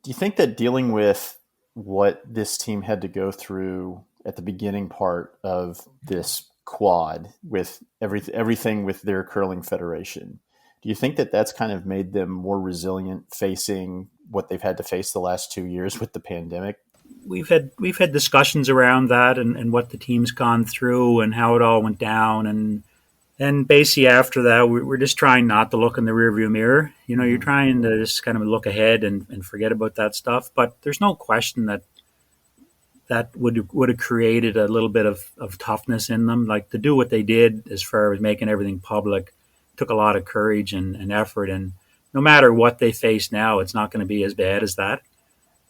Do you think that dealing with what this team had to go through at the beginning part of this quad with everything with their curling federation, do you think that that's kind of made them more resilient facing what they've had to face the last 2 years with the pandemic? We've had discussions around that and what the team's gone through and how it all went down and basically after that we're just trying not to look in the rearview mirror. You're Mm-hmm. trying to just kind of look ahead and forget about that stuff. But there's no question that would have created a little bit of toughness in them. Like to do what they did as far as making everything public took a lot of courage and effort. And no matter what they face now, it's not going to be as bad as that.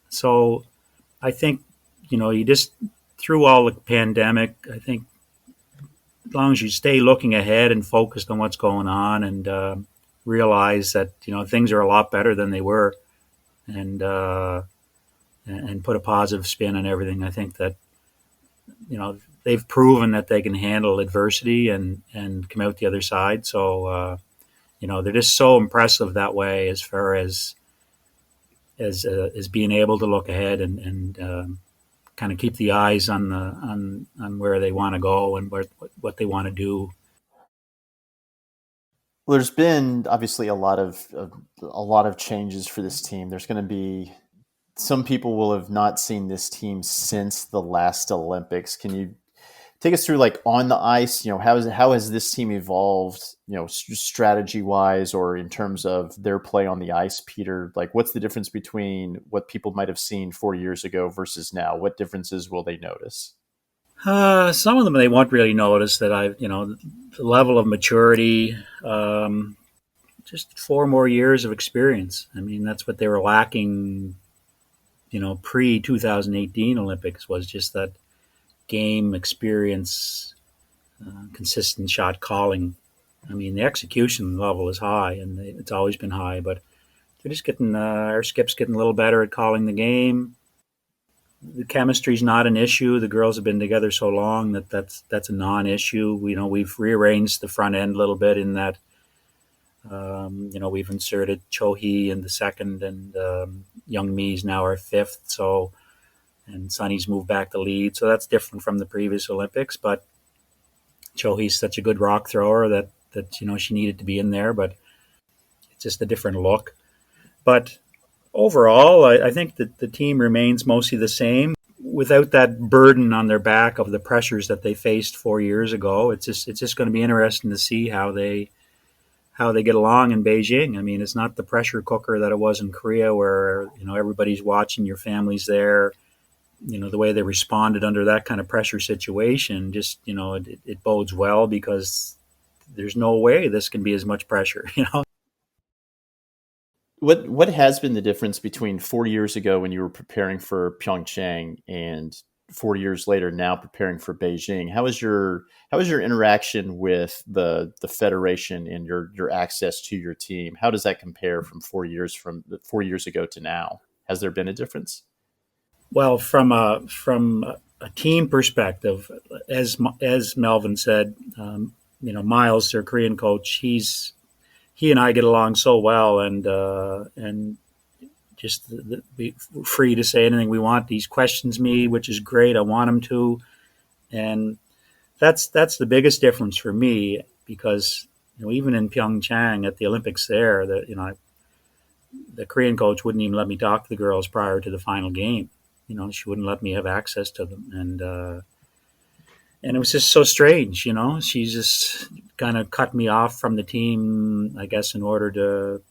So I think, you just through all the pandemic, I think as long as you stay looking ahead and focused on what's going on and realize that, things are a lot better than they were and, uh, and put a positive spin on everything. I think that they've proven that they can handle adversity and come out the other side. So they're just so impressive that way as far as being able to look ahead and kind of keep the eyes on where they want to go and what they want to do. Well, there's been obviously a lot of changes for this team. There's going to be some people will have not seen this team since the last Olympics. Can you take us through, like, on the ice, how has this team evolved, strategy wise, or in terms of their play on the ice, Peter? Like, what's the difference between what people might have seen 4 years ago versus now? What differences will they notice? Some of them they won't really notice that the level of maturity, just 4 more years of experience. I mean, that's what they were lacking, pre 2018 Olympics was just that game experience, consistent shot calling. I mean, the execution level is high, and it's always been high. But they're just getting our skip's getting a little better at calling the game. The chemistry's not an issue. The girls have been together so long that's a non-issue. We've rearranged the front end a little bit in that. We've inserted Chohi in the second, and Young Mi's now our fifth. So, and Sunny's moved back to lead. So that's different from the previous Olympics. But Chohi's such a good rock thrower that she needed to be in there. But it's just a different look. But overall, I think that the team remains mostly the same without that burden on their back of the pressures that they faced 4 years ago. It's just going to be interesting to see how they get along in Beijing. I mean, it's not the pressure cooker that it was in Korea, where everybody's watching, your family's there. The way they responded under that kind of pressure situation, just it bodes well because there's no way this can be as much pressure. What has been the difference between 4 years ago when you were preparing for Pyeongchang and 4 years later now preparing for Beijing? How is your interaction with the federation and your access to your team? How does that compare from 4 years ago to now? Has there been a difference? Well, from a team perspective, as Melvin said, Miles, their Korean coach, he and I get along so well, and just be free to say anything we want. He questions me, which is great. I want him to, and that's the biggest difference for me because even in Pyeongchang at the Olympics there, the Korean coach wouldn't even let me talk to the girls prior to the final game. She wouldn't let me have access to them, and it was just so strange. She just kind of cut me off from the team, I guess, in order to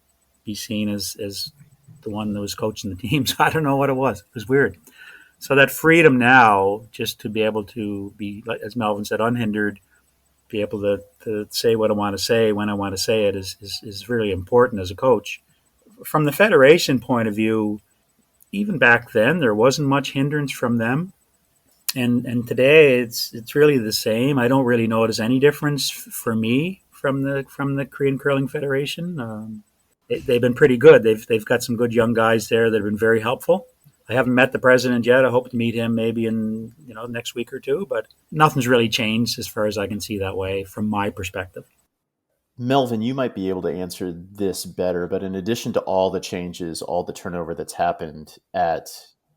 be seen as the one that was coaching the team. So I don't know what it was. It was weird. So that freedom now, just to be able to be, as Melvin said, unhindered, be able to say what I want to say when I want to say it is really important as a coach. From the federation point of view, even back then, there wasn't much hindrance from them. And today it's really the same. I don't really notice any difference for me from the Korean Curling Federation. They've been pretty good. They've got some good young guys there that have been very helpful. I haven't met the president yet. I hope to meet him maybe in next week or two. But nothing's really changed as far as I can see that way from my perspective. Melvin, you might be able to answer this better, but in addition to all the changes, all the turnover that's happened at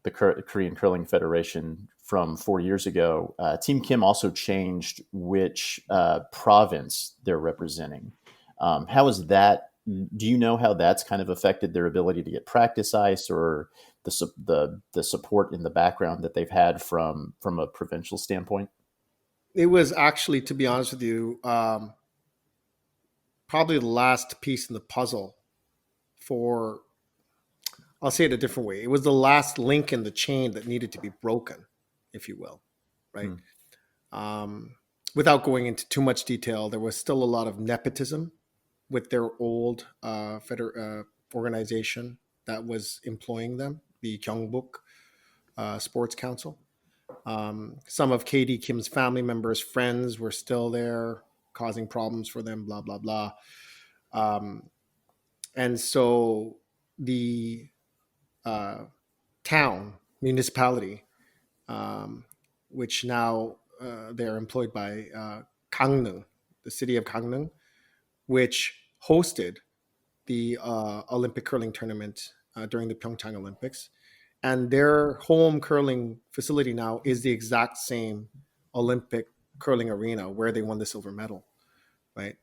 the Korean Curling Federation from 4 years ago, Team Kim also changed which province they're representing. How is that? Do you know how that's kind of affected their ability to get practice ice, or the support in the background that they've had from a provincial standpoint? It was actually, to be honest with you, probably the last piece in the puzzle for, I'll say it a different way. It was the last link in the chain that needed to be broken, if you will, right? Um, Without going into too much detail, there was still a lot of nepotism with their old organization that was employing them, the Gyeongbuk Sports Council. Some of KD Kim's family members, friends were still there, causing problems for them, blah, blah, blah. Um, and so the town, municipality, um, which now they're employed by Gangneung, the city of Gangneung, which hosted the Olympic curling tournament during the Pyeongchang Olympics. And their home curling facility now is the exact same Olympic curling arena where they won the silver medal, right?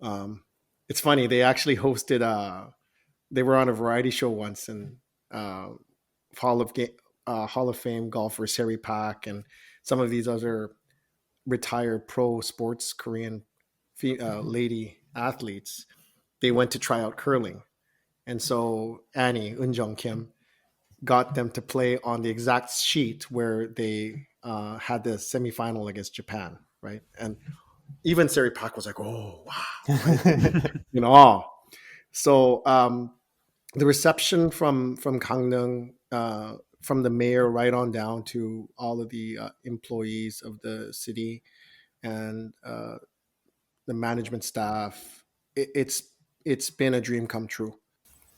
Um, it's funny, they actually hosted, they were on a variety show once, and uh, Hall of Hall of Fame golfers Harry Pak and some of these other retired pro sports Korean lady athletes, they went to try out curling. And so Annie Eunjung Kim got them to play on the exact sheet where they had the semifinal against Japan, right? And even Sari Pak was like, "Oh wow," you know. So the reception from Gangneung, from the mayor right on down to all of the employees of the city and the management staff, it's been a dream come true.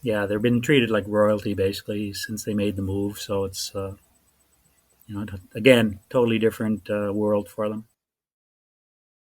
Yeah, they've been treated like royalty basically since they made the move. So it's again totally different world for them.